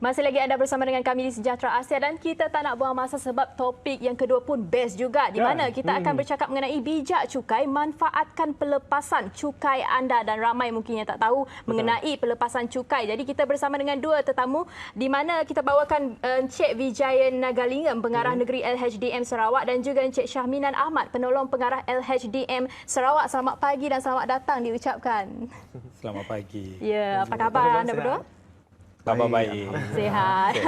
Masih lagi anda bersama dengan kami di Sejahtera Asia dan kita tak nak buang masa sebab topik yang kedua pun best juga di mana kita akan bercakap mengenai bijak cukai, manfaatkan pelepasan cukai anda dan ramai mungkin yang tak tahu mengenai pelepasan cukai. Jadi kita bersama dengan dua tetamu di mana kita bawakan Encik Vijayan Nagalingam, pengarah negeri LHDM Sarawak dan juga Encik Syahminan Ahmad, penolong pengarah LHDM Sarawak. Selamat pagi dan selamat datang diucapkan. Selamat pagi. Ya, apa khabar anda berdua? Khabar baik. Sihat.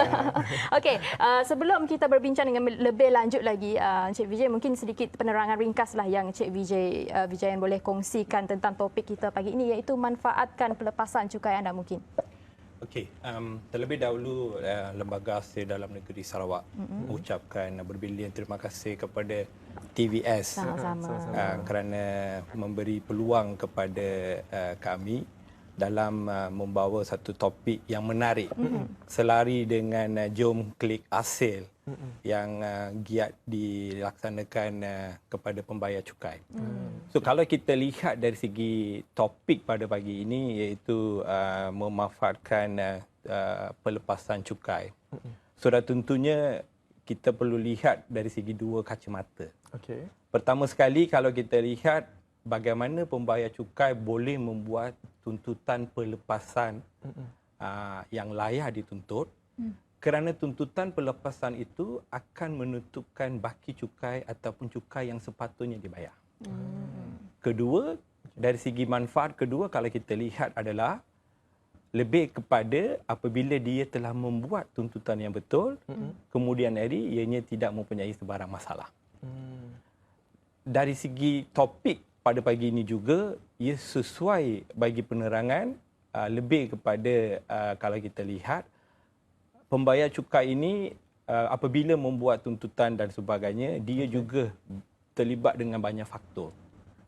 Okey, sebelum kita berbincang dengan lebih lanjut lagi, Encik Vijay, mungkin sedikit penerangan ringkaslah yang Encik Vijayan boleh kongsikan tentang topik kita pagi ini iaitu manfaatkan pelepasan cukai anda mungkin. Okey, terlebih dahulu Lembaga Asil Dalam Negeri Sarawak mengucapkan berbilion terima kasih kepada TVS kerana memberi peluang kepada kami dalam membawa satu topik yang menarik selari dengan Jom Klik Asil yang giat dilaksanakan kepada pembayar cukai. So kalau kita lihat dari segi topik pada pagi ini iaitu memanfaatkan pelepasan cukai. Sudah tentunya kita perlu lihat dari segi dua kacamata. Okay. Pertama sekali kalau kita lihat bagaimana pembayar cukai boleh membuat tuntutan pelepasan yang layak dituntut kerana tuntutan pelepasan itu akan menentukan baki cukai ataupun cukai yang sepatutnya dibayar. Kedua, dari segi manfaat kedua kalau kita lihat adalah lebih kepada apabila dia telah membuat tuntutan yang betul, kemudian hari ianya tidak mempunyai sebarang masalah. Dari segi topik pada pagi ini juga, ia sesuai bagi penerangan lebih kepada kalau kita lihat, pembayar cukai ini apabila membuat tuntutan dan sebagainya, dia juga terlibat dengan banyak faktor.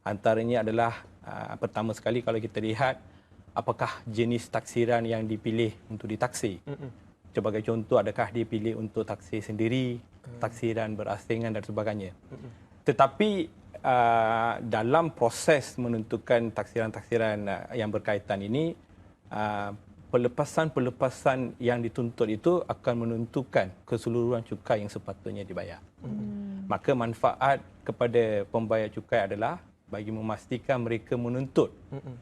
Antaranya adalah pertama sekali kalau kita lihat, apakah jenis taksiran yang dipilih untuk ditaksir. Sebagai contoh, adakah dia pilih untuk taksir sendiri, taksiran berasingan dan sebagainya. Tetapi dalam proses menentukan taksiran-taksiran yang berkaitan ini, pelepasan-pelepasan yang dituntut itu akan menentukan keseluruhan cukai yang sepatutnya dibayar. Maka manfaat kepada pembayar cukai adalah bagi memastikan mereka menuntut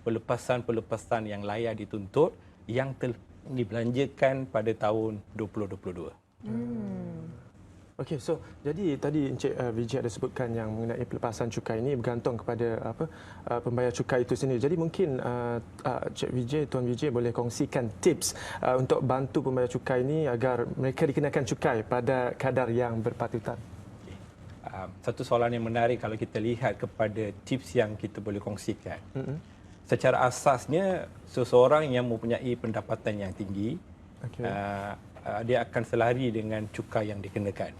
pelepasan-pelepasan yang layak dituntut yang telah dibelanjakan pada tahun 2022. Okey, so jadi tadi Encik Vijay ada sebutkan yang mengenai pelepasan cukai ini bergantung kepada pembayar cukai itu sendiri. Jadi mungkin Encik Vijay, Tuan Vijay boleh kongsikan tips untuk bantu pembayar cukai ini agar mereka dikenakan cukai pada kadar yang berpatutan. Satu soalan yang menarik kalau kita lihat kepada tips yang kita boleh kongsikan. Secara asasnya, seseorang yang mempunyai pendapatan yang tinggi, dia akan selari dengan cukai yang dikenakan.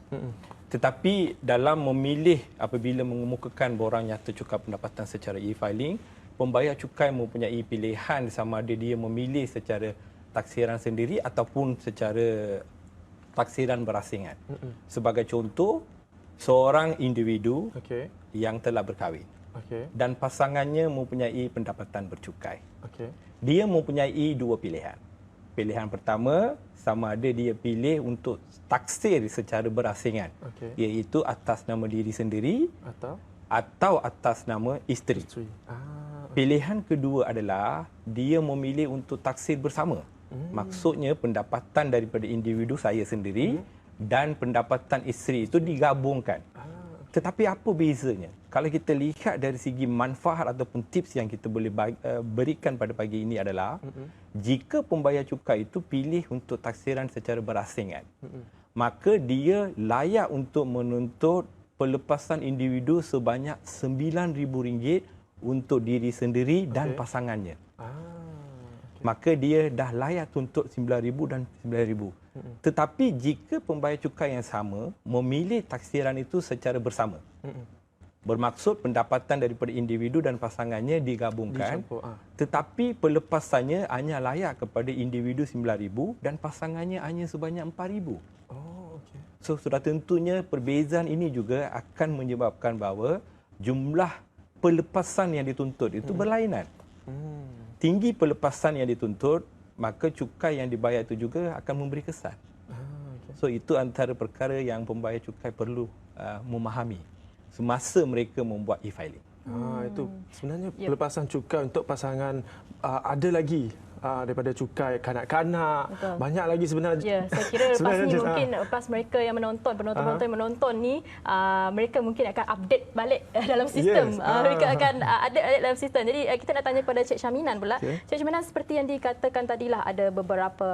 Tetapi dalam memilih apabila mengemukakan borang nyata cukai pendapatan secara e-filing, pembayar cukai mempunyai pilihan sama ada dia memilih secara taksiran sendiri ataupun secara taksiran berasingan. Sebagai contoh, seorang individu yang telah berkahwin dan pasangannya mempunyai pendapatan bercukai. Dia mempunyai dua pilihan. Pilihan pertama, sama ada dia pilih untuk taksir secara berasingan, iaitu atas nama diri sendiri atau atas nama isteri. Pilihan kedua adalah dia memilih untuk taksir bersama. Maksudnya pendapatan daripada individu saya sendiri dan pendapatan isteri itu digabungkan. Tetapi apa bezanya? Kalau kita lihat dari segi manfaat ataupun tips yang kita boleh berikan pada pagi ini adalah jika pembayar cukai itu pilih untuk taksiran secara berasingan, maka dia layak untuk menuntut pelepasan individu sebanyak RM9,000 untuk diri sendiri dan pasangannya. Maka dia dah layak tuntut RM9,000 dan RM9,000. Tetapi jika pembayar cukai yang sama memilih taksiran itu secara bersama, bermaksud pendapatan daripada individu dan pasangannya digabungkan, tetapi pelepasannya hanya layak kepada individu RM9,000 dan pasangannya hanya sebanyak RM4,000. So sudah tentunya perbezaan ini juga akan menyebabkan bahawa jumlah pelepasan yang dituntut itu berlainan. Tinggi pelepasan yang dituntut maka cukai yang dibayar itu juga akan memberi kesan. So itu antara perkara yang pembayar cukai perlu memahami semasa mereka membuat e-filing. Itu sebenarnya pelepasan cukai untuk pasangan ada lagi daripada cukai kanak-kanak. Betul. Banyak lagi sebenarnya. Ya, saya kira lepas ni mungkin lepas mereka yang menonton, penonton-penonton yang menonton ni, mereka mungkin akan update balik dalam sistem. Yes. Mereka akan ada dalam sistem. Jadi kita nak tanya kepada Cik Syaminan pula. Okay. Cik Syaminan, seperti yang dikatakan tadilah, ada beberapa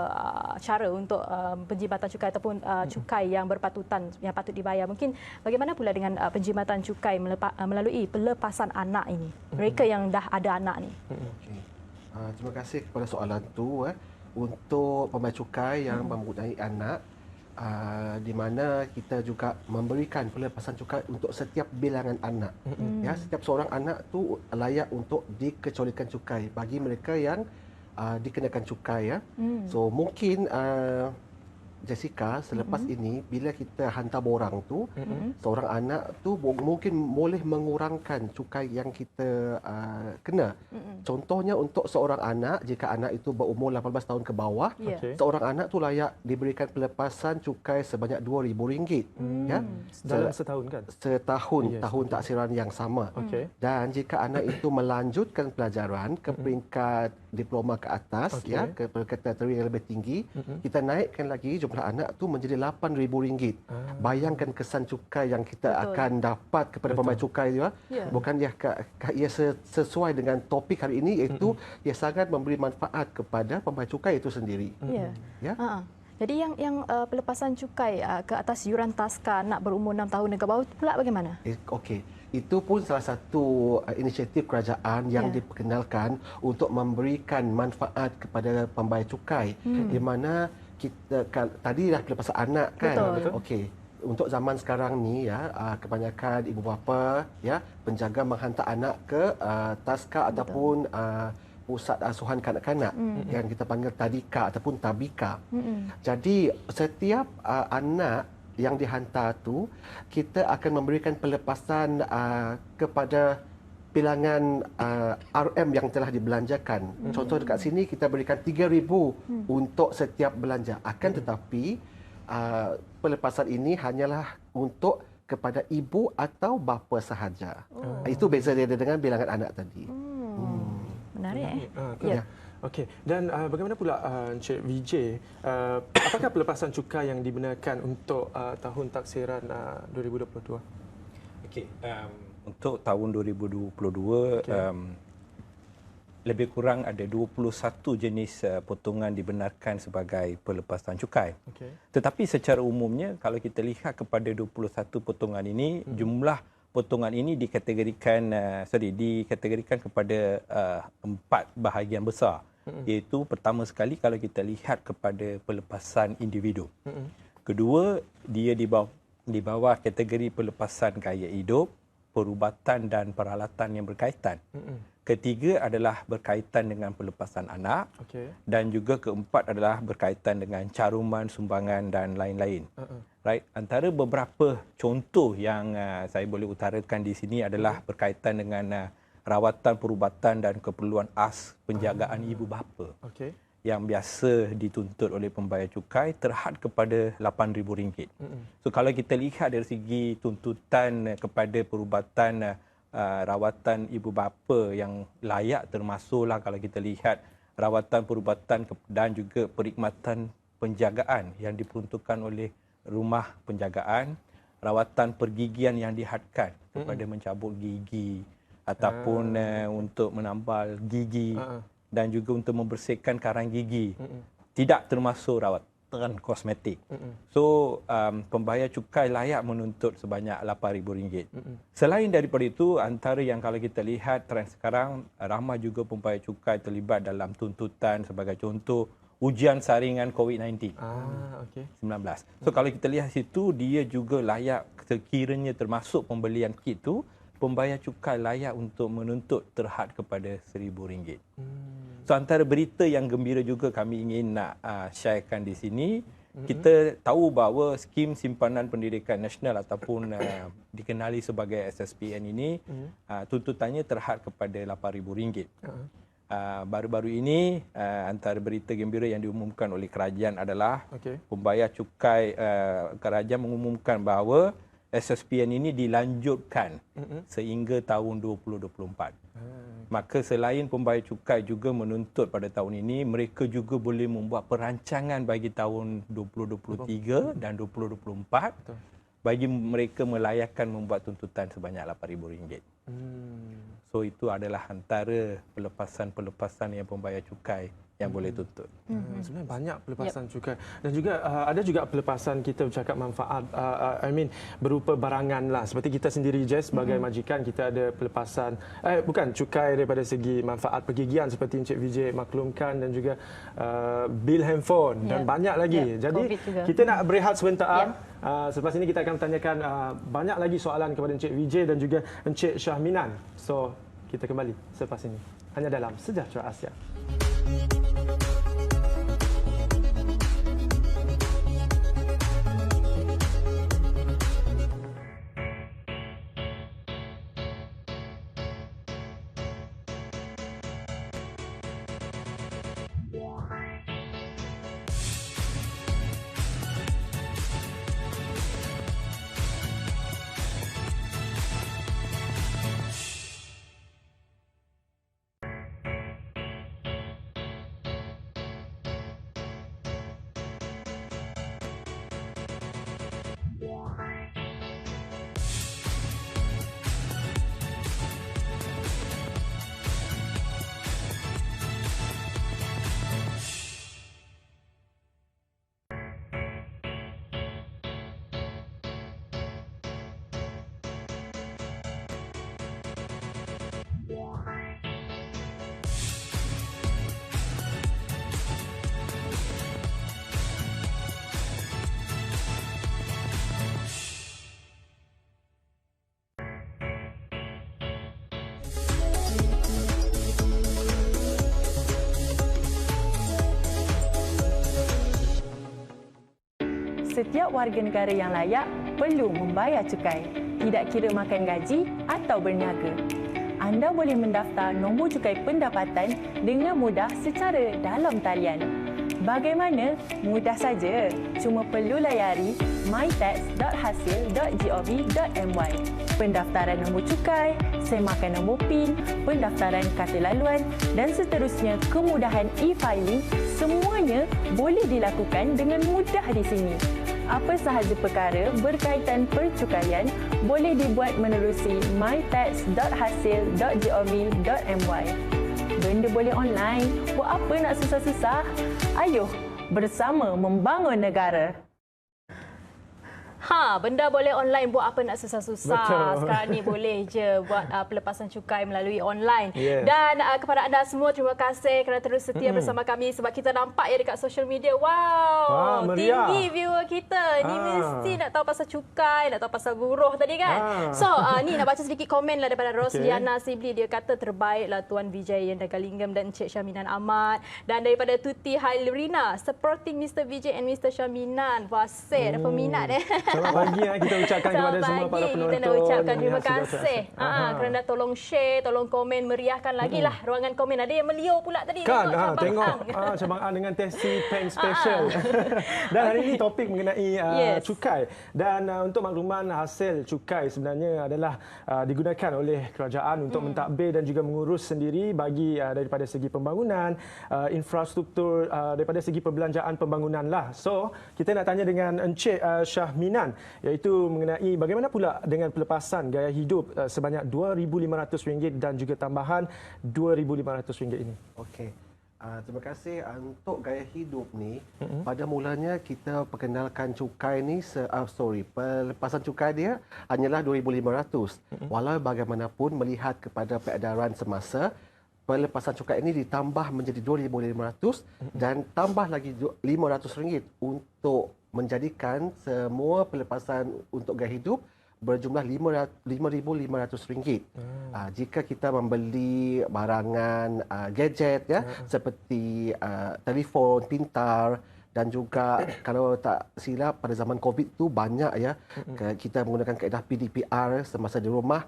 cara untuk penjimatan cukai ataupun cukai yang berpatutan, yang patut dibayar. Mungkin bagaimana pula dengan penjimatan cukai melalui pelepasan anak ini? Mereka yang dah ada anak ni. Okay. Terima kasih kepada soalan tu. Untuk pembayar cukai yang mempunyai anak, di mana kita juga memberikan pelepasan cukai untuk setiap bilangan anak. Ya, setiap seorang anak tu layak untuk dikecualikan cukai bagi mereka yang dikenakan cukai. Ya. So mungkin Jessica, selepas ini bila kita hantar borang tu, seorang anak tu mungkin boleh mengurangkan cukai yang kita kena. Contohnya untuk seorang anak, jika anak itu berumur 18 tahun ke bawah, seorang anak tu layak diberikan pelepasan cukai sebanyak RM2,000. Ya. Dalam setahun kan? Setahun, tahun taksiran yang sama. Dan jika anak itu melanjutkan pelajaran ke peringkat diploma ke atas, ya, ke peringkat tertiary yang lebih tinggi, kita naikkan lagi jumlah anak tu menjadi RM8,000. Bayangkan kesan cukai yang kita akan dapat kepada pembayar cukai dia. Bukan ia sesuai dengan topik hari ini, iaitu ia sangat memberi manfaat kepada pembayar cukai itu sendiri. Ya. Jadi yang pelepasan cukai ke atas yuran taska anak berumur 6 tahun dan ke bawah pula bagaimana? Okey. Itu pun salah satu inisiatif kerajaan yang diperkenalkan untuk memberikan manfaat kepada pembayar cukai, di mana kita tadi dah pelepasan anak kan. Okey. Untuk zaman sekarang ni, ya, kebanyakan ibu bapa, ya, penjaga menghantar anak ke taska ataupun pusat asuhan kanak-kanak yang kita panggil tadika ataupun tabika. Jadi setiap anak yang dihantar tu, kita akan memberikan pelepasan kepada bilangan RM yang telah dibelanjakan. Contoh dekat sini kita berikan RM3,000 untuk setiap belanja. Akan tetapi pelepasan ini hanyalah untuk kepada ibu atau bapa sahaja. Itu beza dia dengan bilangan anak tadi. Menarik. Ya. Okey. Dan bagaimana pula Encik Vijay, apakah pelepasan cukai yang dibenarkan untuk tahun taksiran 2022? Okey, untuk tahun 2022 lebih kurang ada 21 jenis potongan dibenarkan sebagai pelepasan cukai. Tetapi secara umumnya kalau kita lihat kepada 21 potongan ini, jumlah potongan ini dikategorikan kepada 4 bahagian besar. Iaitu pertama sekali kalau kita lihat kepada pelepasan individu. Kedua, dia di bawah kategori pelepasan gaya hidup, perubatan dan peralatan yang berkaitan. Ketiga adalah berkaitan dengan pelepasan anak. Dan juga keempat adalah berkaitan dengan caruman, sumbangan dan lain-lain. Right? Antara beberapa contoh yang saya boleh utarakan di sini adalah berkaitan dengan rawatan, perubatan dan keperluan as penjagaan ibu bapa. Yang biasa dituntut oleh pembayar cukai terhad kepada RM8,000. So kalau kita lihat dari segi tuntutan kepada perubatan rawatan ibu bapa yang layak, termasuklah kalau kita lihat rawatan, perubatan dan juga perkhidmatan penjagaan yang diperuntukkan oleh rumah penjagaan, rawatan pergigian yang dihadkan kepada mencabut gigi ataupun untuk menambal gigi dan juga untuk membersihkan karang gigi. Tidak termasuk rawatan kosmetik. So pembayar cukai layak menuntut sebanyak RM8,000. Selain daripada itu, antara yang kalau kita lihat trend sekarang, ramai juga pembayar cukai terlibat dalam tuntutan sebagai contoh ujian saringan COVID-19 19. So kalau kita lihat situ, dia juga layak, sekiranya termasuk pembelian kit tu, pembayar cukai layak untuk menuntut terhad kepada RM1,000. So antara berita yang gembira juga kami ingin nak sharekan di sini, kita tahu bahawa skim simpanan pendidikan nasional ataupun dikenali sebagai SSPN ini tuntutannya terhad kepada RM8,000. baru-baru ini antara berita gembira yang diumumkan oleh kerajaan adalah pembayar cukai kerajaan mengumumkan bahawa SSPN ini dilanjutkan sehingga tahun 2024. Maka selain pembayar cukai juga menuntut pada tahun ini, mereka juga boleh membuat perancangan bagi tahun 2023 dan 2024 bagi mereka melayakkan membuat tuntutan sebanyak RM8,000. So itu adalah antara pelepasan-pelepasan yang pembayar cukai yang boleh tuntut. Sebenarnya banyak pelepasan cukai dan juga ada juga pelepasan kita bercakap manfaat berupa barangan lah, seperti kita sendiri Jess sebagai majikan kita ada pelepasan bukan cukai daripada segi manfaat pergigian seperti Encik Vijay maklumkan dan juga bil handphone dan banyak lagi. Jadi kita nak berehat sebentar. Selepas ini kita akan tanyakan banyak lagi soalan kepada Encik Vijay dan juga Encik Syahminan. So kita kembali selepas ini hanya dalam Sejahtera Asia. Setiap warga negara yang layak perlu membayar cukai, tidak kira makan gaji atau berniaga. Anda boleh mendaftar nombor cukai pendapatan dengan mudah secara dalam talian. Bagaimana? Mudah saja. Cuma perlu layari mytax.hasil.gov.my. Pendaftaran nombor cukai, semakan nombor PIN, pendaftaran kata laluan dan seterusnya kemudahan e-filing, semuanya boleh dilakukan dengan mudah di sini. Apa sahaja perkara berkaitan percukaian boleh dibuat menerusi mytax.hasil.gov.my. Benda boleh online, buat apa nak susah-susah? Ayuh, bersama membangun negara. Benda boleh online, buat apa nak susah-susah. Betul. Sekarang ni boleh je buat pelepasan cukai melalui online. Yeah. Dan kepada anda semua, terima kasih kerana terus setia bersama kami sebab kita nampak ya dekat social media. Wow, meriah. tinggi viewer kita. Ni mesti nak tahu pasal cukai, nak tahu pasal buruh tadi kan. So, ni nak baca sedikit komen lah daripada Rosliana Sibli. Dia kata terbaiklah Tuan Vijay Yandagalingam dan Encik Syahminan Ahmad. Dan daripada Tuti Hailrina, supporting Mr. Vijay and Mr. Syahminan. Wah, ada peminat Selamat pagi kita ucapkan kepada semua para penonton. Kita nak ucapkan terima kasih kerana tolong share, tolong komen, meriahkan lagi lah ruangan komen. Ada yang meliur pula tadi. Kan, tengok Cabang A dengan Tesi Peng Special. Dan hari ini topik mengenai cukai. Dan untuk makluman, hasil cukai sebenarnya adalah digunakan oleh kerajaan untuk mentadbir dan juga mengurus sendiri bagi daripada segi pembangunan, infrastruktur, daripada segi perbelanjaan pembangunan lah. So, kita nak tanya dengan Encik Syahminan, iaitu mengenai bagaimana pula dengan pelepasan gaya hidup sebanyak RM2,500 dan juga tambahan RM2,500 ini. Okey. Terima kasih. Untuk gaya hidup ni, pada mulanya kita perkenalkan cukai ni, pelepasan cukai dia hanyalah RM2,500. Walau bagaimanapun melihat kepada peredaran semasa, pelepasan cukai ini ditambah menjadi RM2,500 dan tambah lagi RM500 untuk menjadikan semua pelepasan untuk gaya hidup berjumlah RM5,500. Jika kita membeli barangan gadget seperti telefon pintar dan juga kalau tak silap pada zaman COVID tu banyak ya kita menggunakan kaedah PDPR semasa di rumah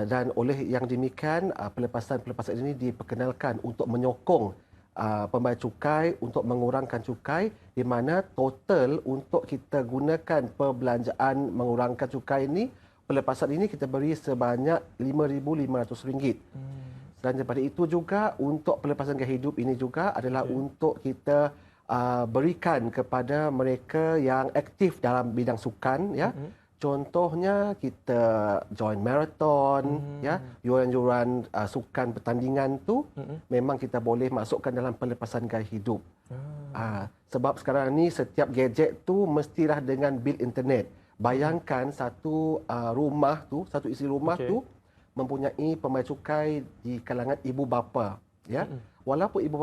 dan oleh yang demikian pelepasan ini diperkenalkan untuk menyokong pembayar cukai untuk mengurangkan cukai di mana total untuk kita gunakan perbelanjaan mengurangkan cukai ini pelepasan ini kita beri sebanyak RM5,500. Dan daripada itu juga untuk pelepasan gaya hidup ini juga adalah untuk kita berikan kepada mereka yang aktif dalam bidang sukan ya. Contohnya kita join marathon ya, yuran-yuran sukan pertandingan tu memang kita boleh masukkan dalam pelepasan gaya hidup. Sebab sekarang ni setiap gadget tu mestilah dengan bil internet. Bayangkan satu rumah tu, satu isi rumah tu mempunyai pembayar cukai di kalangan ibu bapa ya. Walaupun ibu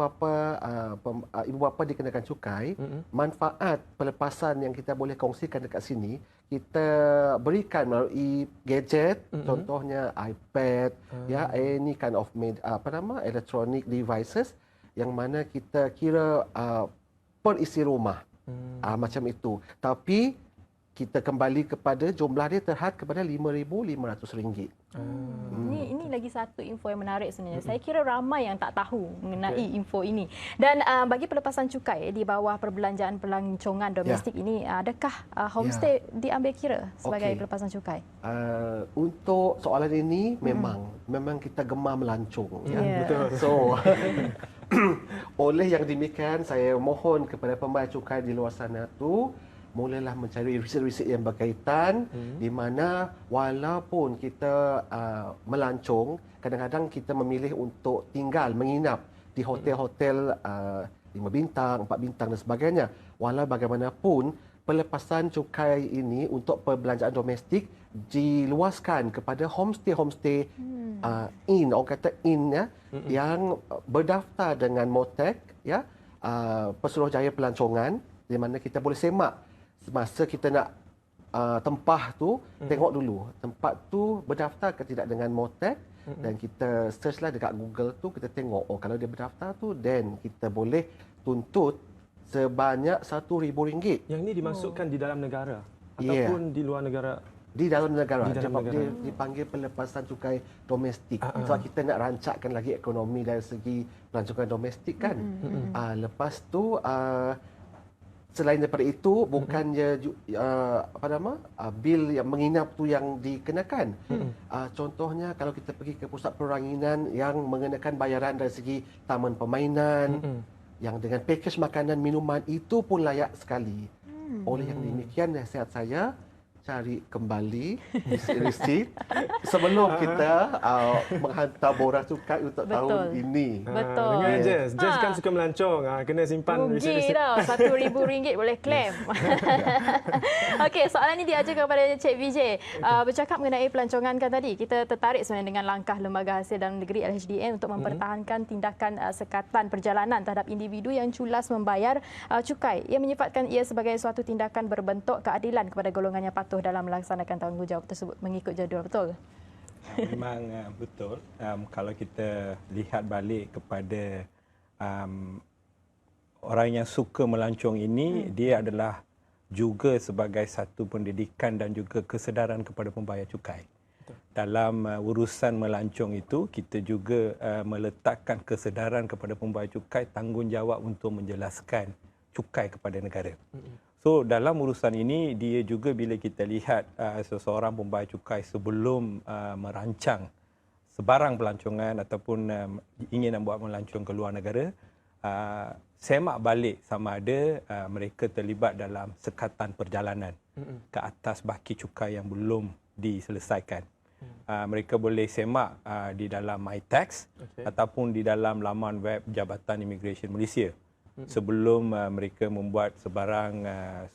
bapa dikenakan cukai, manfaat pelepasan yang kita boleh kongsikan dekat sini kita berikan melalui gadget, contohnya iPad, ya, any kind of electronic devices yang mana kita kira per isi rumah, macam itu. Tapi kita kembali kepada jumlah dia terhad kepada RM5,500. Ini lagi satu info yang menarik sebenarnya. Saya kira ramai yang tak tahu mengenai info ini. Dan bagi pelepasan cukai di bawah perbelanjaan pelancongan domestik ini, adakah homestay diambil kira sebagai pelepasan cukai? Untuk soalan ini memang kita gemar melancong. Betul. So oleh yang demikian saya mohon kepada pembayar cukai di luar sana tu mulalah mencari riset-riset yang berkaitan di mana walaupun kita melancong, kadang-kadang kita memilih untuk tinggal, menginap di hotel-hotel 5 bintang, 4 bintang dan sebagainya. Walau bagaimanapun, pelepasan cukai ini untuk perbelanjaan domestik diluaskan kepada homestay-homestay orang kata ya, yang berdaftar dengan MOTEC, ya, Pesuruhjaya Pelancongan, di mana kita boleh semak semasa kita nak tempah tu, tengok dulu tempat tu berdaftar ke tidak dengan MOTEC, dan kita searchlah dekat Google tu, kita tengok kalau dia berdaftar tu, then kita boleh tuntut sebanyak RM1,000. Yang ini dimasukkan di dalam negara ataupun di luar negara? Di dalam negara. Di dalam negara. Dia dipanggil pelepasan cukai domestik. Sebab kita nak rancakkan lagi ekonomi dari segi pelancongan domestik kan. Lepas tu selain daripada itu, bukannya bil yang menginap tu yang dikenakan. Contohnya kalau kita pergi ke pusat peranginan yang mengenakan bayaran dari segi taman permainan, yang dengan pakej makanan minuman itu pun layak sekali. Oleh yang demikian, nasihat saya cari kembali resit sebelum kita menghantar borang cukai untuk tahun ini. Betul. Dengar Jess kan suka melancong, kena simpan resit. Tau, RM1,000 boleh claim. Okey, soalan ini diajukan kepada Cik Vijay. Bercakap mengenai pelancongan kan tadi, kita tertarik sebenarnya dengan langkah Lembaga Hasil Dalam Negeri LHDN untuk mempertahankan tindakan sekatan perjalanan terhadap individu yang culas membayar cukai. Ia menyifatkan ia sebagai suatu tindakan berbentuk keadilan kepada golongan yang patuh dalam melaksanakan tanggungjawab tersebut mengikut jadual, betul? Memang betul. Kalau kita lihat balik kepada orang yang suka melancong ini, dia adalah juga sebagai satu pendidikan dan juga kesedaran kepada pembayar cukai. Betul. Dalam urusan melancong itu, kita juga meletakkan kesedaran kepada pembayar cukai, tanggungjawab untuk menjelaskan cukai kepada negara. So dalam urusan ini, dia juga bila kita lihat seseorang pembayar cukai sebelum merancang sebarang pelancongan ataupun ingin membuat melancong ke luar negara, semak balik sama ada mereka terlibat dalam sekatan perjalanan ke atas baki cukai yang belum diselesaikan. Mereka boleh semak di dalam MyTax ataupun di dalam laman web Jabatan Imigresen Malaysia sebelum mereka membuat sebarang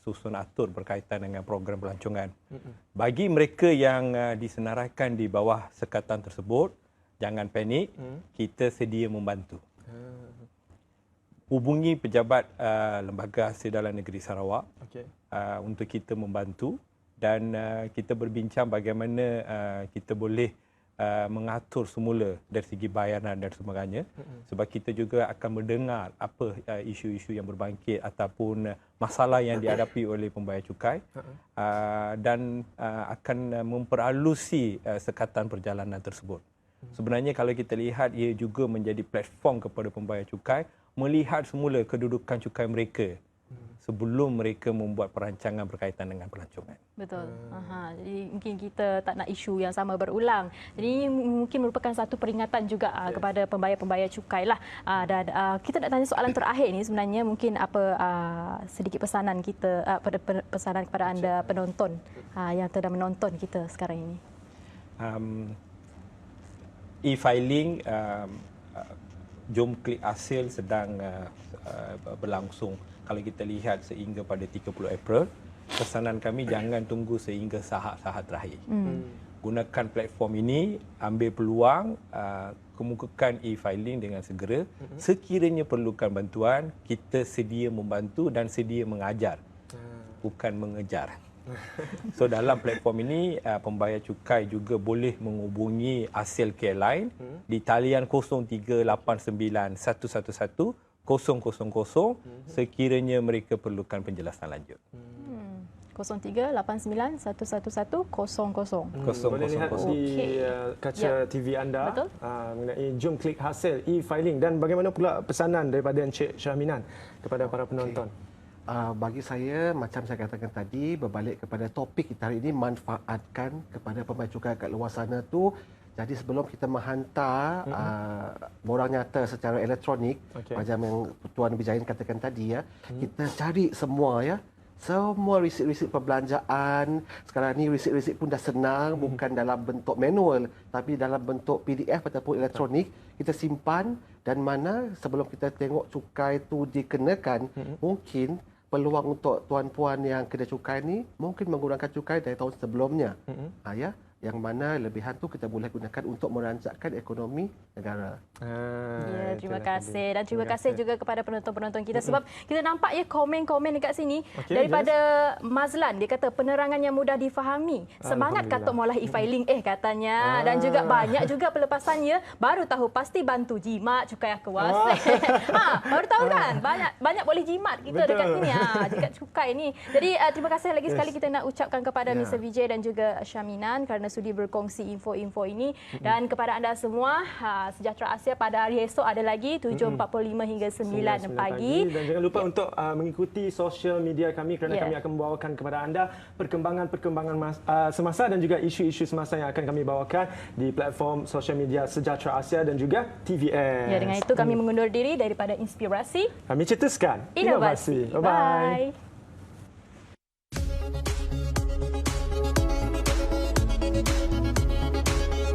susun atur berkaitan dengan program pelancongan. Bagi mereka yang disenaraikan di bawah sekatan tersebut, jangan panik, kita sedia membantu. Hubungi pejabat Lembaga Hasil Dalam Negeri Sarawak untuk kita membantu, dan kita berbincang bagaimana kita boleh mengatur semula dari segi bayaran dan sebagainya, sebab kita juga akan mendengar apa isu-isu yang berbangkit ataupun masalah yang dihadapi oleh pembayar cukai, dan akan memperalusi sekatan perjalanan tersebut. Sebenarnya kalau kita lihat, ia juga menjadi platform kepada pembayar cukai melihat semula kedudukan cukai mereka sebelum mereka membuat perancangan berkaitan dengan pelancongan. Betul. Jadi mungkin kita tak nak isu yang sama berulang. Jadi ini mungkin merupakan satu peringatan juga kepada pembayar-pembayar cukai lah. Dan kita nak tanya soalan terakhir ni sebenarnya, mungkin apa sedikit pesanan kita, pesanan kepada anda penonton yang sedang menonton kita sekarang ini. E-filing, jom klik hasil sedang berlangsung. Kalau kita lihat sehingga pada 30 April, pesanan kami jangan tunggu sehingga sahat-sahat terakhir. Gunakan platform ini, ambil peluang, kemukakan e-filing dengan segera. Sekiranya perlukan bantuan, kita sedia membantu dan sedia mengajar, bukan mengejar. So dalam platform ini, pembayar cukai juga boleh menghubungi Hasil Care Line di talian 0389 111 000 sekiranya mereka perlukan penjelasan lanjut. 0389 111 000. Boleh lihat di kaca TV anda mengenai jom klik hasil e-filing. Dan bagaimana pula pesanan daripada Encik Syahminan kepada para penonton? Bagi saya, macam saya katakan tadi, berbalik kepada topik kita hari ini, manfaatkan kepada pembayar cukai kat luar sana tu. Jadi sebelum kita menghantar borang nyata secara elektronik, macam yang Tuan Bijayan katakan tadi, kita cari semua semua risit-risit perbelanjaan. Sekarang ni risit-risit pun dah senang, bukan dalam bentuk manual tapi dalam bentuk PDF ataupun elektronik. Kita simpan, dan mana sebelum kita tengok cukai tu dikenakan, mungkin peluang untuk tuan-puan yang kena cukai ni mungkin menggunakan cukai dari tahun sebelumnya. Yang mana lebihan tu kita boleh gunakan untuk merancangkan ekonomi negara. Terima kasih. Dan terima kasih juga kepada penonton-penonton kita, sebab kita nampak komen-komen dekat sini daripada Mazlan. Dia kata penerangan yang mudah difahami. Semangat Katok Maulah e-filing katanya. Dan juga banyak juga pelepasannya. Baru tahu pasti bantu jimat cukai akhwat. Baru tahu kan? Banyak boleh jimat kita dekat sini dekat cukai ni. Jadi terima kasih lagi sekali kita nak ucapkan kepada Mr. Vijay dan juga Syahminan kerana sudi berkongsi info-info ini. Dan kepada anda semua, Sejahtera Asia pada hari esok ada lagi 7.45 hingga 9 pagi. Dan jangan lupa untuk mengikuti sosial media kami kerana kami akan membawakan kepada anda perkembangan-perkembangan semasa dan juga isu-isu semasa yang akan kami bawakan di platform sosial media Sejahtera Asia dan juga TVN. Dengan itu kami mengundur diri daripada Inspirasi. Kami cetuskan Inovasi. Bye-bye.